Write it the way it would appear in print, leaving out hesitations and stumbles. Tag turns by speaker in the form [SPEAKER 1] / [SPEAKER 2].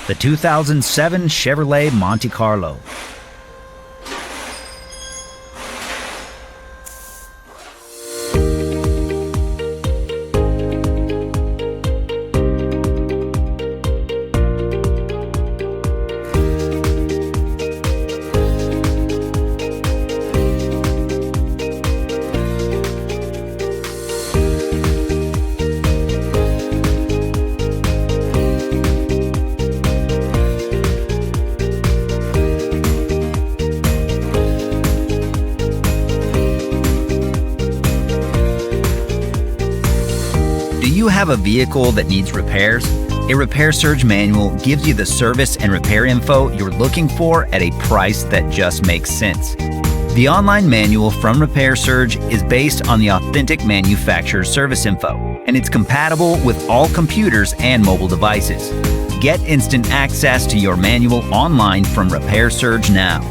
[SPEAKER 1] the 2007 Chevrolet Monte Carlo.
[SPEAKER 2] Do you have a vehicle that needs repairs? A Repair Surge manual gives you the service and repair info you're looking for at a price that just makes sense. The online manual from Repair Surge is based on the authentic manufacturer's service info, and it's compatible with all computers and mobile devices. Get instant access to your manual online from Repair Surge now.